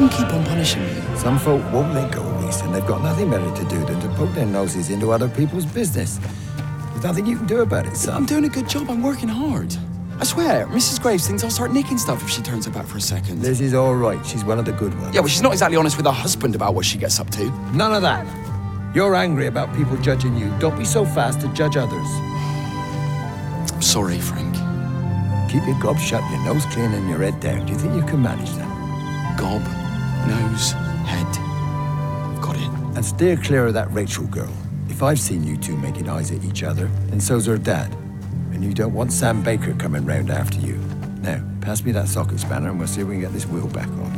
shouldn't keep on punishing me. Some folk won't let go of this, and they've got nothing better to do than to poke their noses into other people's business. There's nothing you can do about it, son. I'm doing a good job. I'm working hard. I swear, Mrs. Graves thinks I'll start nicking stuff if she turns her back for a second. Liz is all right. She's one of the good ones. Yeah, well, she's not exactly honest with her husband about what she gets up to. None of that. You're angry about people judging you. Don't be so fast to judge others. I'm sorry, Frank. Keep your gob shut, your nose clean, and your head down. Do you think you can manage that? Gob, nose, head. I've got it. And steer clear of that Rachel girl. If I've seen you two making eyes at each other, then so's her dad. And you don't want Sam Baker coming round after you. Now, pass me that socket spanner and we'll see if we can get this wheel back on.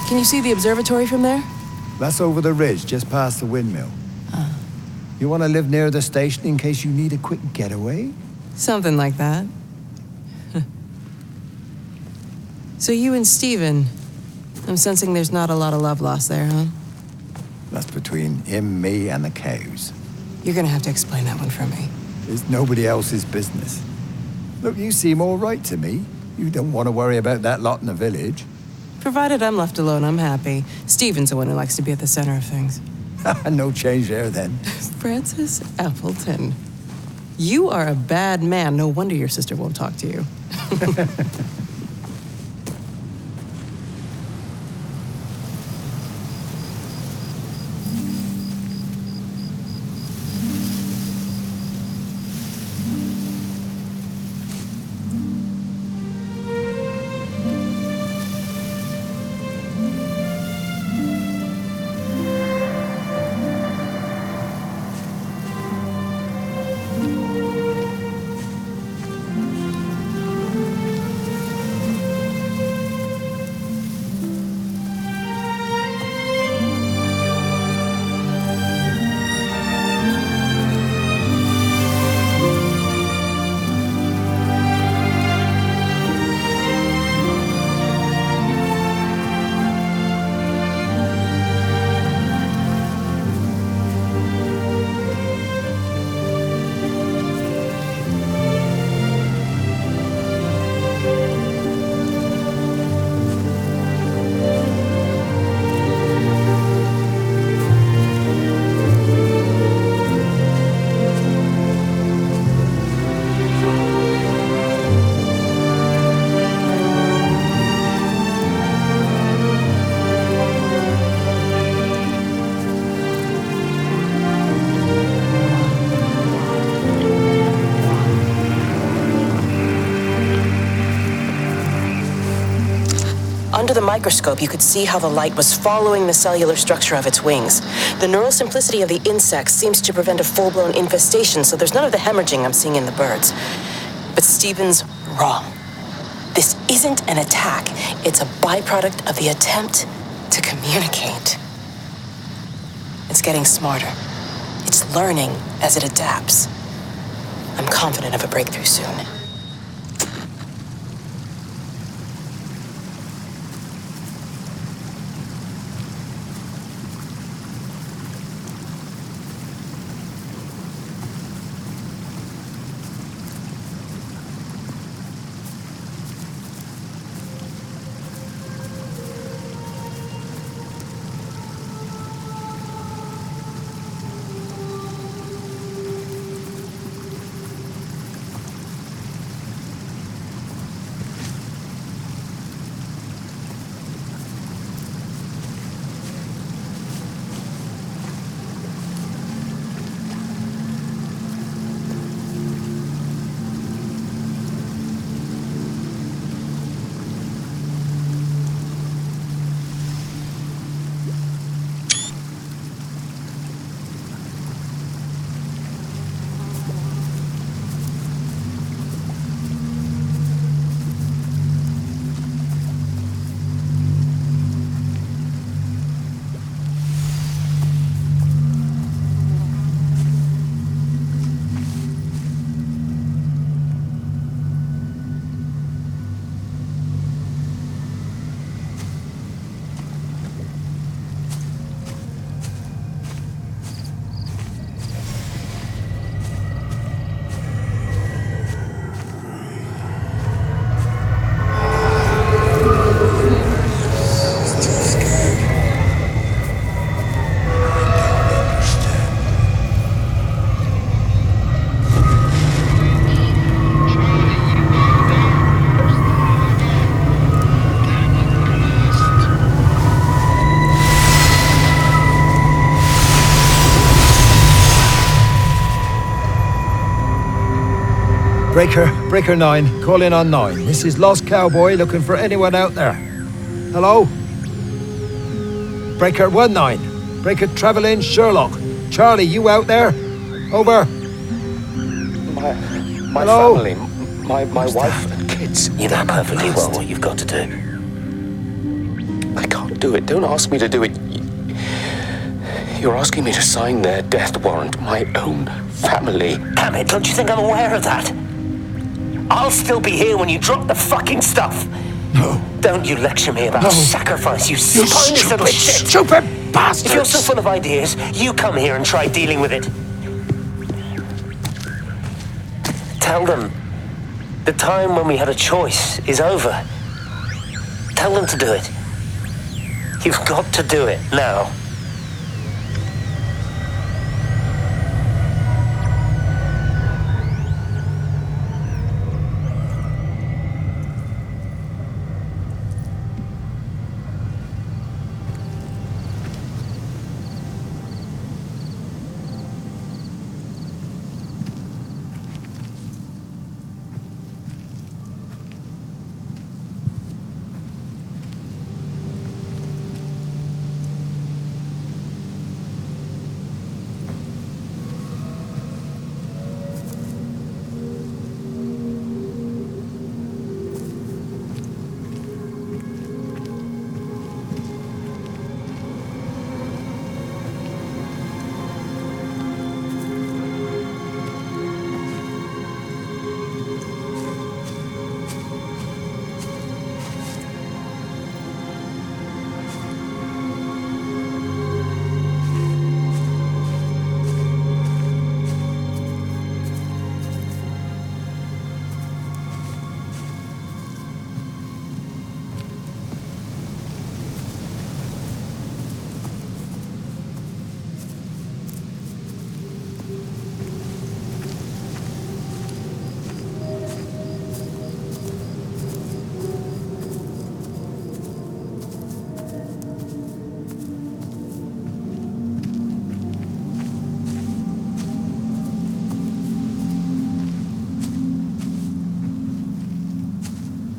Can you see the observatory from there? That's over the ridge, just past the windmill. You want to live near the station in case you need a quick getaway? Something like that. So you and Stephen, I'm sensing there's not a lot of love lost there, huh? That's between him, me, and the cows. You're gonna have to explain that one for me. It's nobody else's business. Look, you seem all right to me. You don't want to worry about that lot in the village. Provided I'm left alone, I'm happy. Stephen's the one who likes to be at the center of things. No change there, then. Francis Appleton. You are a bad man. No wonder your sister won't talk to you. Under the microscope, you could see how the light was following the cellular structure of its wings. The neural simplicity of the insects seems to prevent a full-blown infestation, so there's none of the hemorrhaging I'm seeing in the birds. But Stephen's wrong. This isn't an attack. It's a byproduct of the attempt to communicate. It's getting smarter. It's learning as it adapts. confident of a breakthrough soon. Breaker 9, call in on 9. This is Lost Cowboy looking for anyone out there. Hello? Breaker 19. Breaker Travelling Sherlock. Charlie, you out there? Over. My Hello? family, my wife and kids. You know perfectly well what you've got to do. I can't do it. Don't ask me to do it. You're asking me to sign their death warrant. My own family. Damn it, don't you think I'm aware of that? I'll still be here when you drop the fucking stuff. No. Don't you lecture me about sacrifice, you You spineless little shit. stupid bastards! If you're so full of ideas, you come here and try dealing with it. Tell them the time when we had a choice is over. Tell them to do it. You've got to do it now.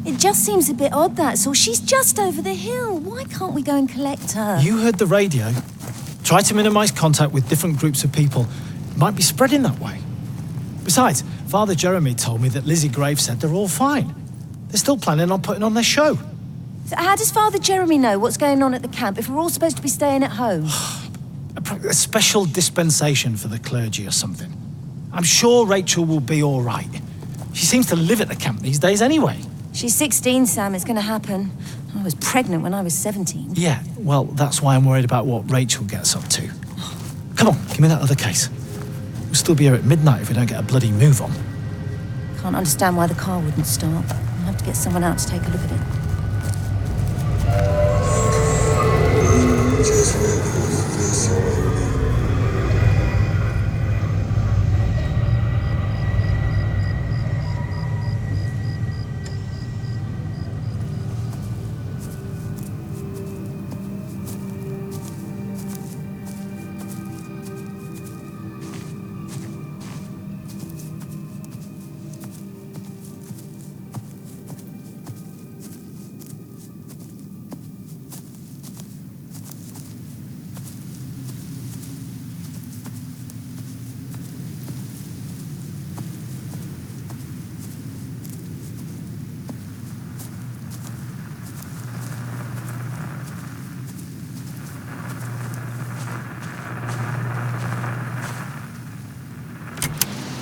It just seems a bit odd, that's all. She's just over the hill. Why can't we go and collect her? You heard the radio. Try to minimize contact with different groups of people. It might be spreading that way. Besides, Father Jeremy told me that Lizzie Graves said they're all fine. They're still planning on putting on their show. So how does Father Jeremy know what's going on at the camp if we're all supposed to be staying at home? A special dispensation for the clergy or something. I'm sure Rachel will be all right. She seems to live at the camp these days anyway. She's 16, Sam. It's going to happen. I was pregnant when I was 17. Yeah, well, that's why I'm worried about what Rachel gets up to. Come on, give me that other case. We'll still be here at midnight if we don't get a bloody move on. Can't understand why the car wouldn't start. I'll have to get someone out to take a look at it.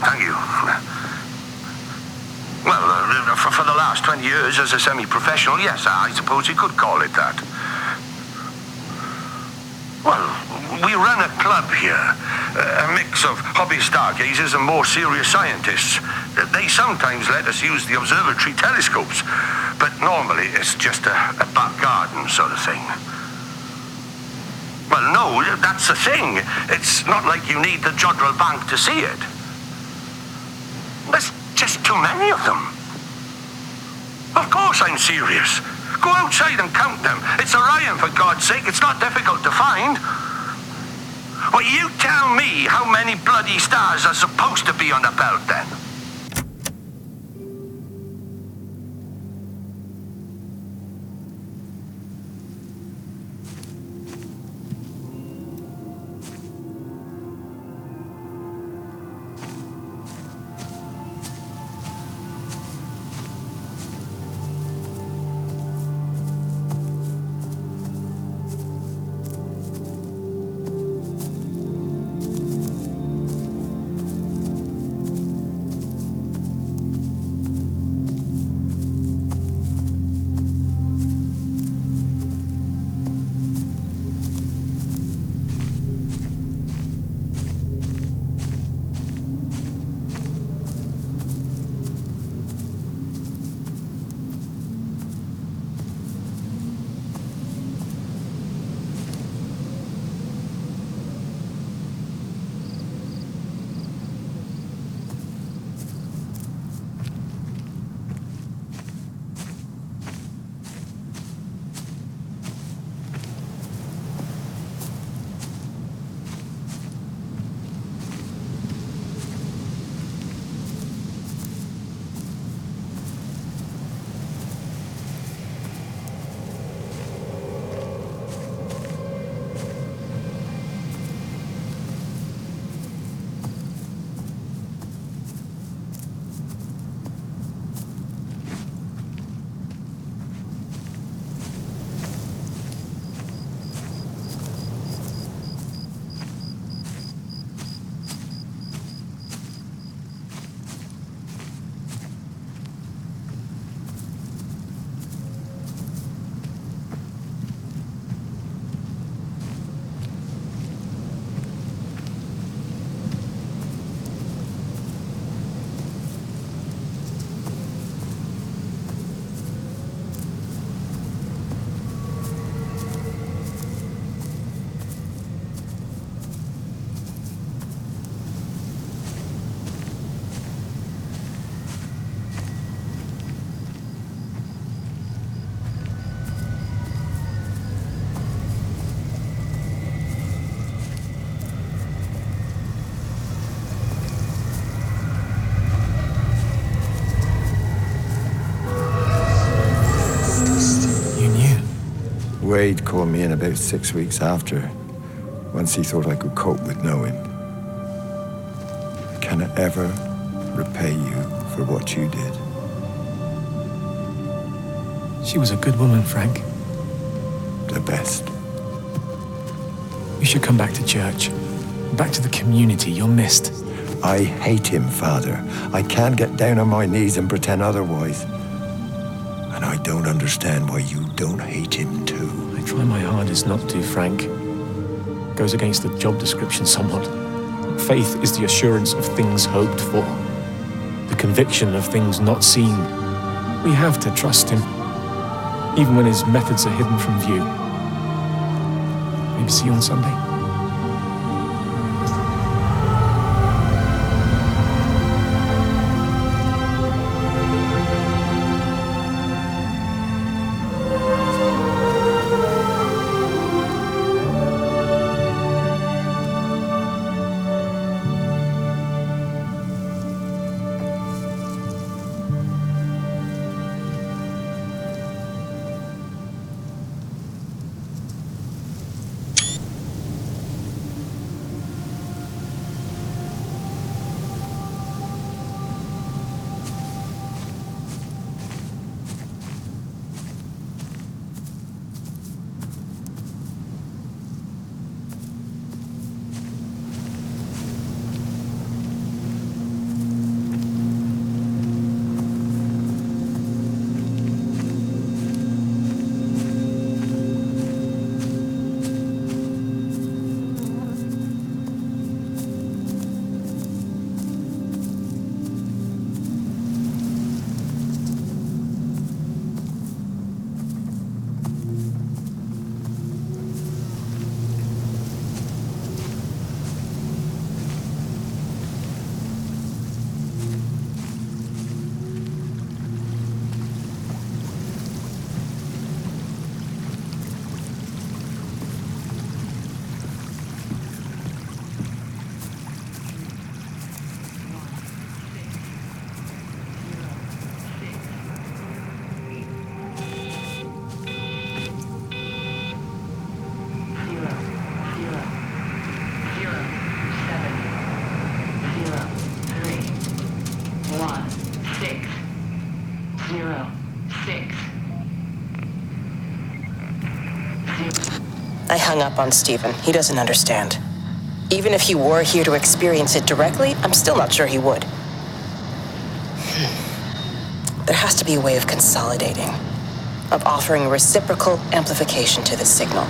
Thank you. Well, for the last 20 years as a semi-professional, yes, I suppose you could call it that. Well, we run a club here. A mix of hobby stargazers and more serious scientists. They sometimes let us use the Observatory telescopes, but normally it's just a back garden sort of thing. Well, no, that's the thing. It's not like you need the Jodrell Bank to see it. There's just too many of them. Of course I'm serious. Go outside and count them. It's Orion, for God's sake. It's not difficult to find. Well, you tell me how many bloody stars are supposed to be on the belt, then. Wade called me in about 6 weeks after, once he thought I could cope with knowing. I cannot ever repay you for what you did. She was a good woman, Frank. The best. You should come back to church. Back to the community. You're missed. I hate him, Father. I can't get down on my knees and pretend otherwise. And I don't understand why you don't hate him too. I try my hardest not to, Frank. Goes against the job description somewhat. Faith is the assurance of things hoped for, the conviction of things not seen. We have to trust him, even when his methods are hidden from view. Maybe see you on Sunday. I hung up on Stephen. He doesn't understand. Even if he were here to experience it directly, I'm still not sure he would. There has to be a way of consolidating, of offering reciprocal amplification to the signal.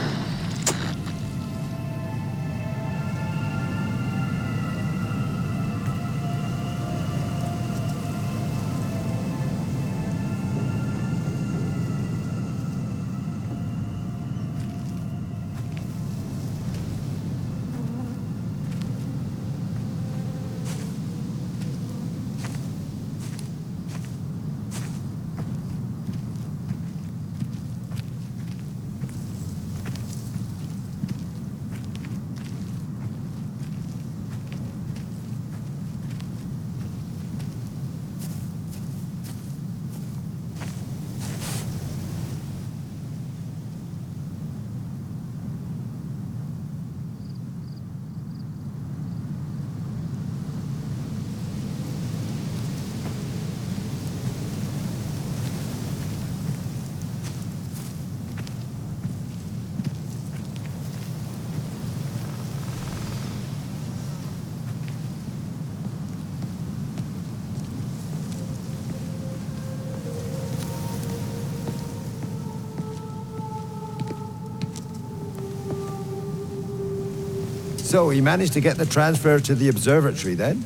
So he managed to get the transfer to the Observatory then?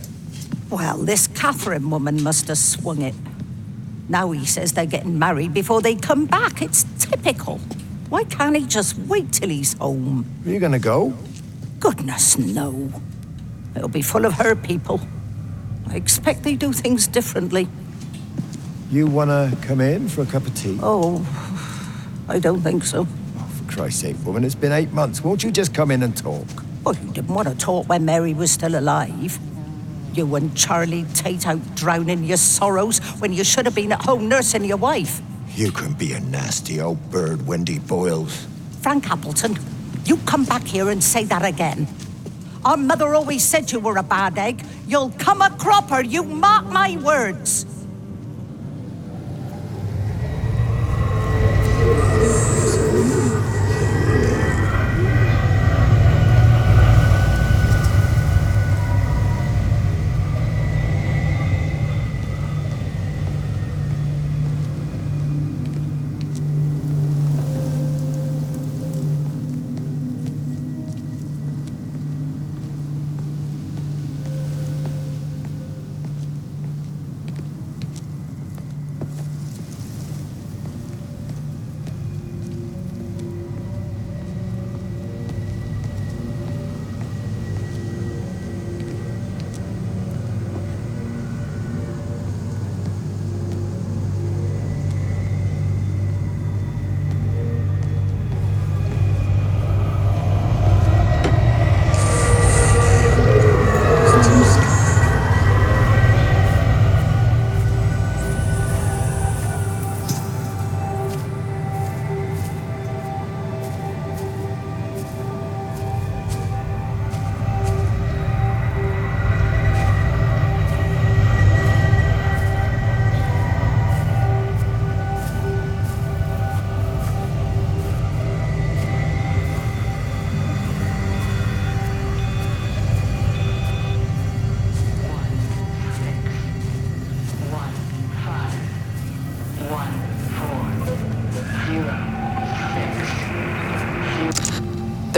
Well, this Catherine woman must have swung it. Now he says they're getting married before they come back. It's typical. Why can't he just wait till he's home? Are you gonna go? Goodness, no. It'll be full of her people. I expect they do things differently. You wanna come in for a cup of tea? Oh, I don't think so. Oh, for Christ's sake, woman, it's been 8 months. Won't you just come in and talk? Well, you didn't want to talk when Mary was still alive. You and Charlie Tate out drowning your sorrows when you should have been at home nursing your wife. You can be a nasty old bird, Wendy Boyles. Frank Appleton, you come back here and say that again. Our mother always said you were a bad egg. You'll come a cropper, you mark my words.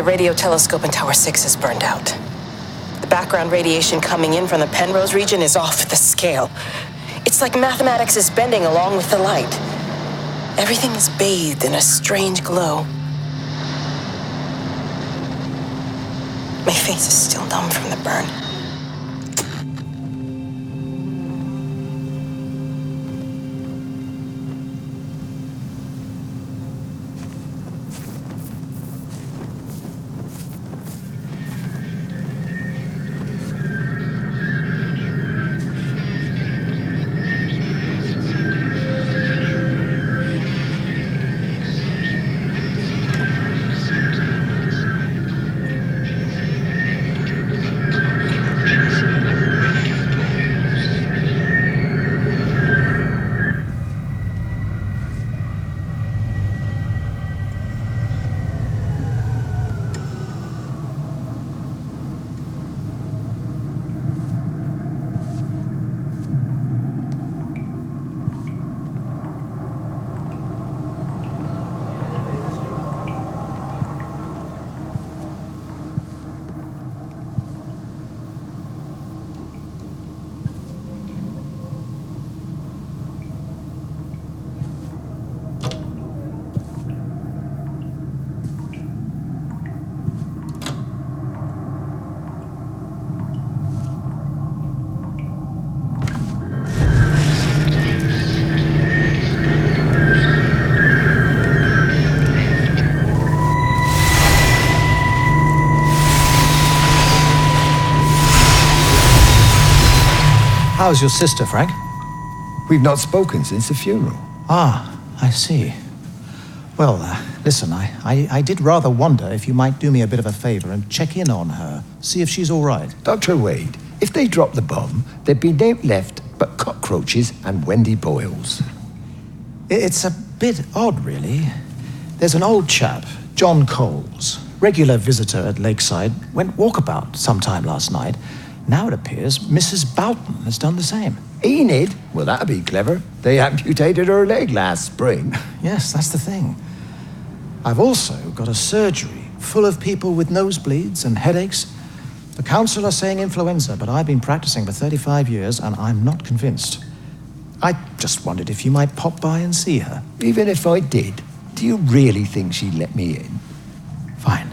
radio telescope in Tower 6 is burned out. The background radiation coming in from the Penrose region is off the scale. It's like mathematics is bending along with the light. Everything is bathed in a strange glow. My face is still numb from the burn. How's your sister, Frank? We've not spoken since the funeral. Ah, I see. Well, listen, I did rather wonder if you might do me a bit of a favor and check in on her, see if she's all right. Dr. Wade, if they dropped the bomb, there'd be no left but cockroaches and Wendy Boyles. It's a bit odd, really. There's an old chap, John Coles, regular visitor at Lakeside, went walkabout sometime last night. Now it appears Mrs. Boughton has done the same. Enid? Well, that'd be clever. They amputated her leg last spring. Yes, that's the thing. I've also got a surgery full of people with nosebleeds and headaches. The council are saying influenza, but I've been practicing for 35 years and I'm not convinced. I just wondered if you might pop by and see her. Even if I did, do you really think she'd let me in? Fine.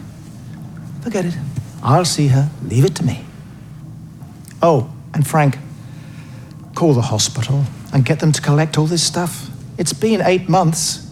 Forget it. I'll see her. Leave it to me. Oh, and Frank, call the hospital and get them to collect all this stuff. It's been 8 months.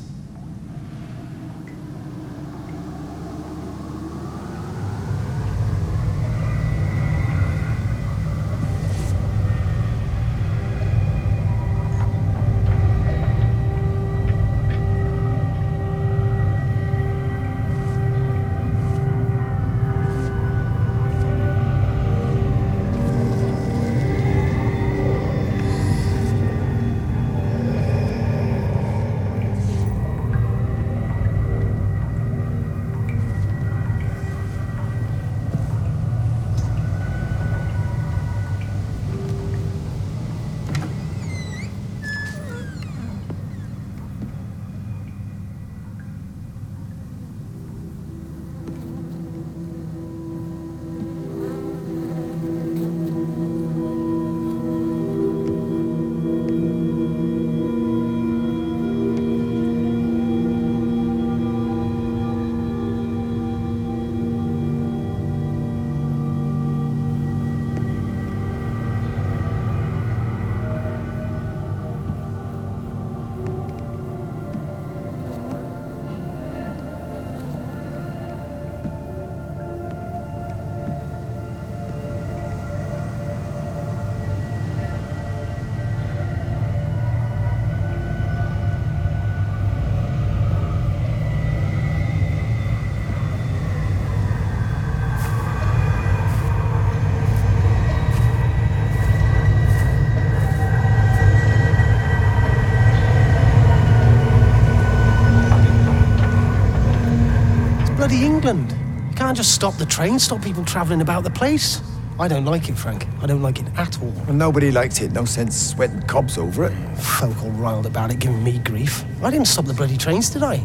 Bloody England. You can't just stop the train, stop people travelling about the place. I don't like it, Frank. I don't like it at all. Well, nobody likes it. No sense sweating cobs over it. Folk all riled about it, giving me grief. I didn't stop the bloody trains, did I?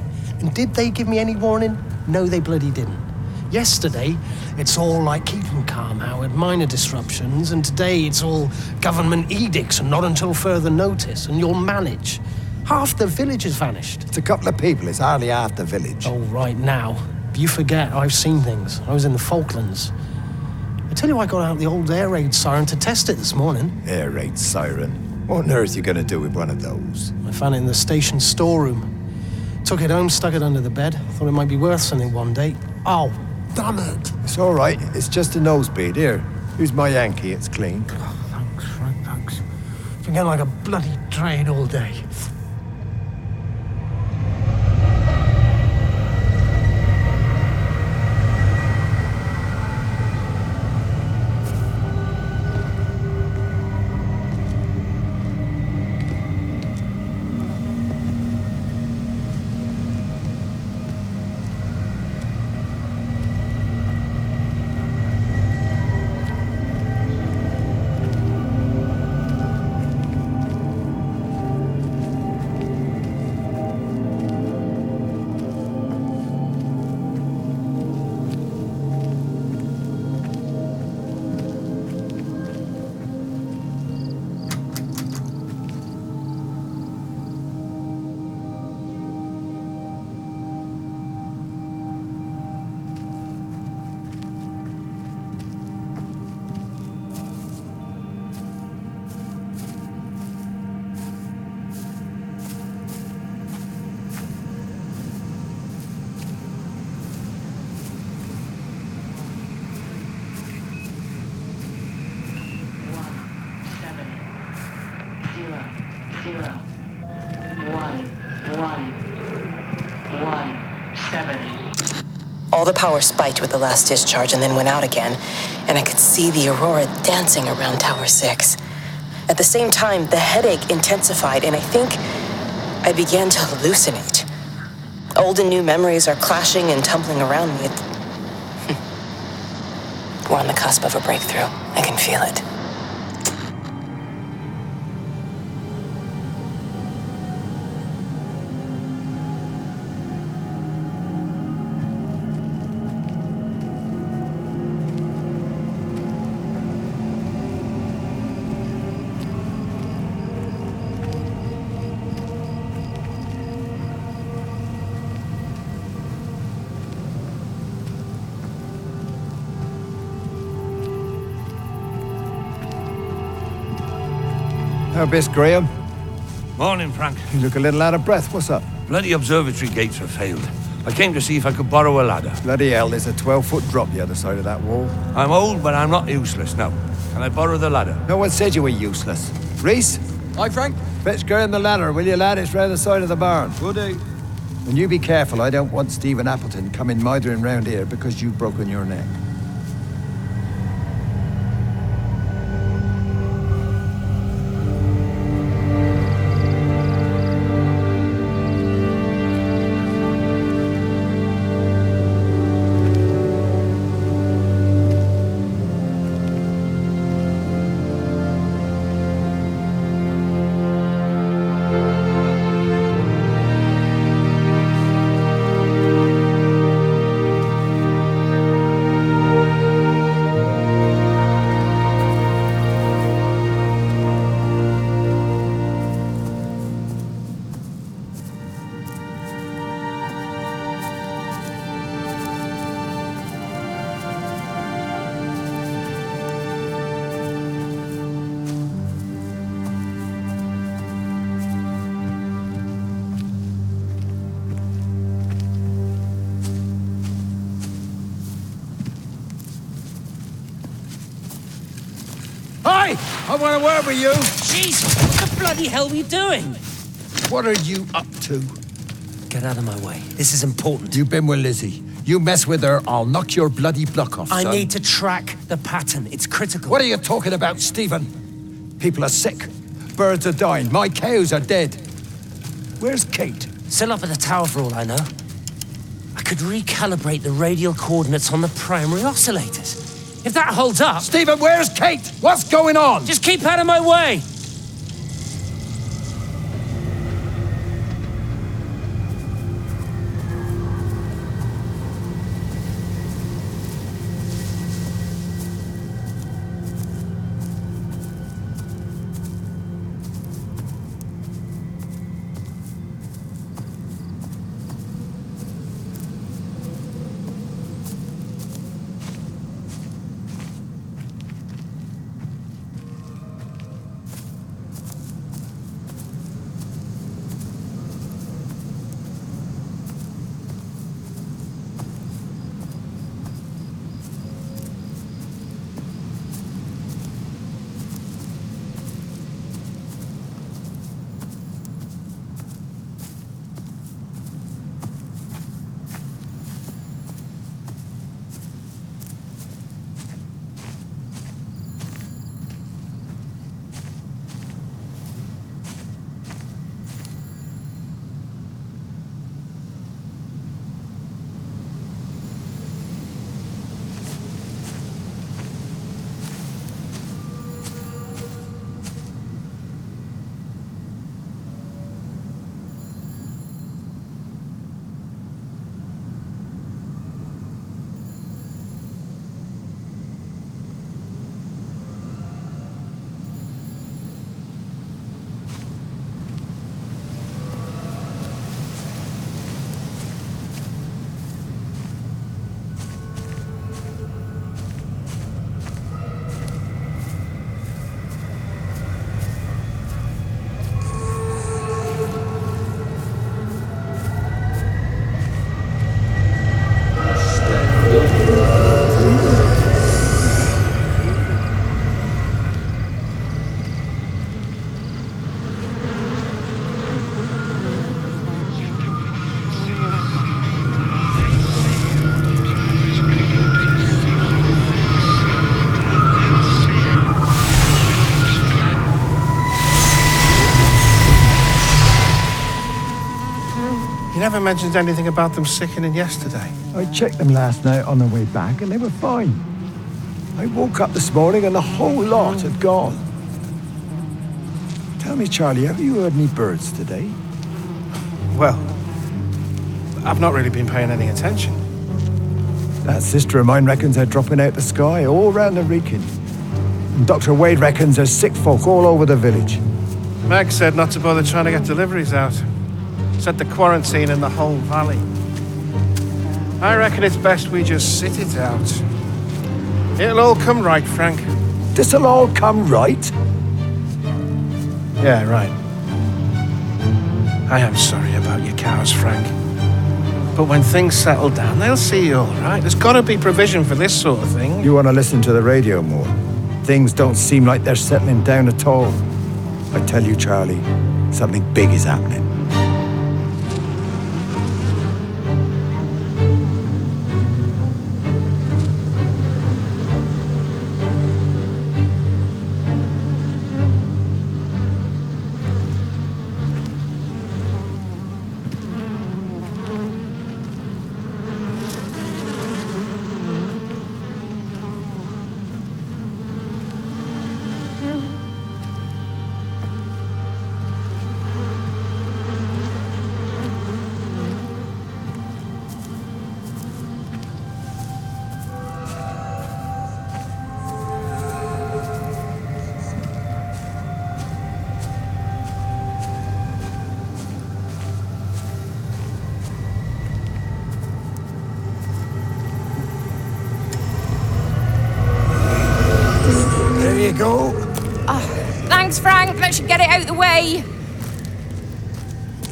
And did they give me any warning? No, they bloody didn't. Yesterday, it's all like keep 'em calm, Howard, minor disruptions, and today it's all government edicts and not until further notice, and you'll manage. Half the village has vanished. It's a couple of people, it's hardly half the village. Oh, right now. But you forget, I've seen things. I was in the Falklands. I tell you, I got out the old air raid siren to test it this morning. Air raid siren? What on earth are you going to do with one of those? I found it in the station storeroom. Took it home, stuck it under the bed. Thought it might be worth something one day. Oh, damn it. It's all right. It's just a nosebleed. Here, here's my Yankee. It's clean. Oh, thanks, Frank, thanks. Been getting like a bloody train all day. All the power spiked with the last discharge and then went out again, and I could see the aurora dancing around Tower 6. At the same time, the headache intensified, and I think I began to hallucinate. Old and new memories are clashing and tumbling around me. We're on the cusp of a breakthrough. I can feel it. How best, Graham? Morning, Frank. You look a little out of breath. What's up? Bloody observatory gates have failed. I came to see if I could borrow a ladder. Bloody hell, there's a 12-foot drop the other side of that wall. I'm old, but I'm not useless now. Can I borrow the ladder? No one said you were useless. Reese? Hi, Frank. Fetch Graham the ladder, will you, lad? It's round the side of the barn. Will do. And you be careful. I don't want Stephen Appleton coming mithering round here because you've broken your neck. Hi! I want to word with you. Jesus, what the bloody hell are you doing? What are you up to? Get out of my way. This is important. You've been with Lizzie. You mess with her, I'll knock your bloody block off, I son. need to track the pattern. It's critical. What are you talking about, Stephen? People are sick. Birds are dying. My cows are dead. Where's Kate? Still up at the tower for all I know. I could recalibrate the radial coordinates on the primary oscillators. If that holds up... Stephen, where's Kate? What's going on? Just keep out of my way! You never mentioned anything about them sickening yesterday. I checked them last night on the way back and they were fine. I woke up this morning and the whole lot had gone. Tell me, Charlie, have you heard any birds today? Well, I've not really been paying any attention. That sister of mine reckons they're dropping out the sky all round the Wrekin. And Dr. Wade reckons there's sick folk all over the village. Meg said not to bother trying to get deliveries out. Said the quarantine in the whole valley. I reckon it's best we just sit it out. It'll all come right, Frank. This'll all come right? Yeah, right. I am sorry about your cows, Frank. But when things settle down, they'll see you all right. There's got to be provision for this sort of thing. You want to listen to the radio more? Things don't seem like they're settling down at all. I tell you, Charlie, something big is happening. There you go. Thanks, Frank. That should get it out of the way.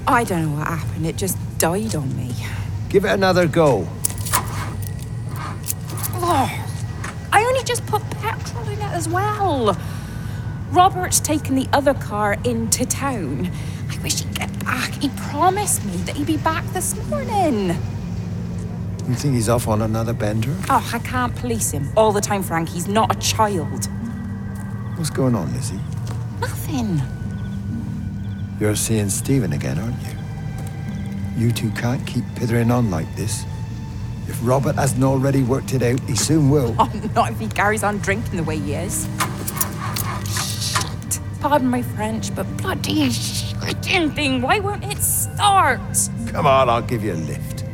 I don't know what happened. It just died on me. Give it another go. Oh, I only just put petrol in it as well. Robert's taken the other car into town. I wish he'd get back. He promised me that he'd be back this morning. You think he's off on another bender? Oh, I can't police him all the time, Frank. He's not a child. What's going on, Lizzie? Nothing. You're seeing Stephen again, aren't you? You two can't keep pithering on like this. If Robert hasn't already worked it out, he soon will. Oh, not if he carries on drinking the way he is. Shit. Pardon my French, but bloody shitting thing, why won't it start? Come on, I'll give you a lift.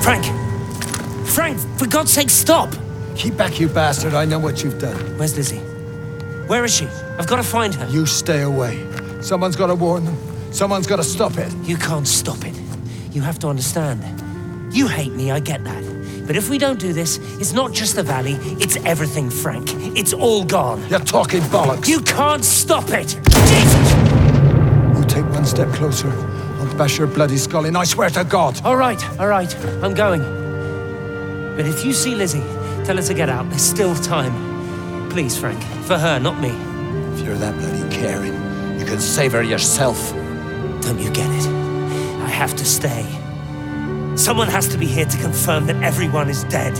Frank! Frank, for God's sake, stop! Keep back, you bastard. I know what you've done. Where's Lizzie? Where is she? I've got to find her. You stay away. Someone's got to warn them. Someone's got to stop it. You can't stop it. You have to understand. You hate me, I get that. But if we don't do this, it's not just the valley, it's everything, Frank. It's all gone. You're talking bollocks. You can't stop it! Jesus! You take one step closer, I'll bash your bloody skull in, I swear to God. All right, I'm going. But if you see Lizzie, tell her to get out. There's still time. Please, Frank. For her, not me. If you're that bloody caring, you can save her yourself. Don't you get it? I have to stay. Someone has to be here to confirm that everyone is dead.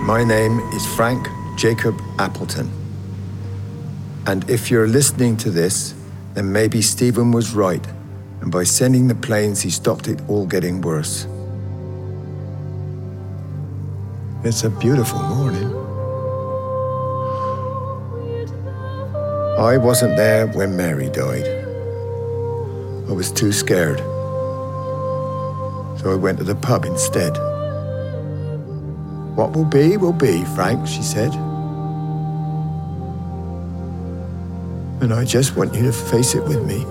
My name is Frank Jacob Appleton. And if you're listening to this, then maybe Stephen was right. And by sending the planes, he stopped it all getting worse. It's a beautiful morning. I wasn't there when Mary died. I was too scared. So I went to the pub instead. What will be, Frank, she said. And I just want you to face it with me.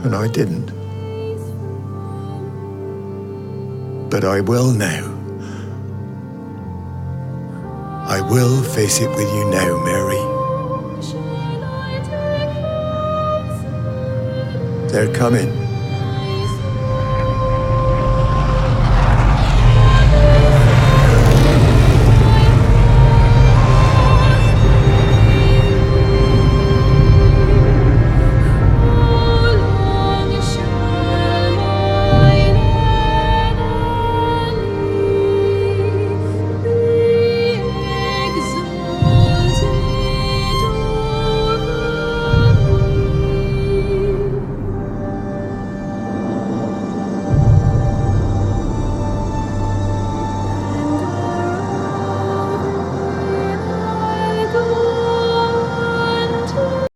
And I didn't. But I will now. I will face it with you now, Mary. They're coming.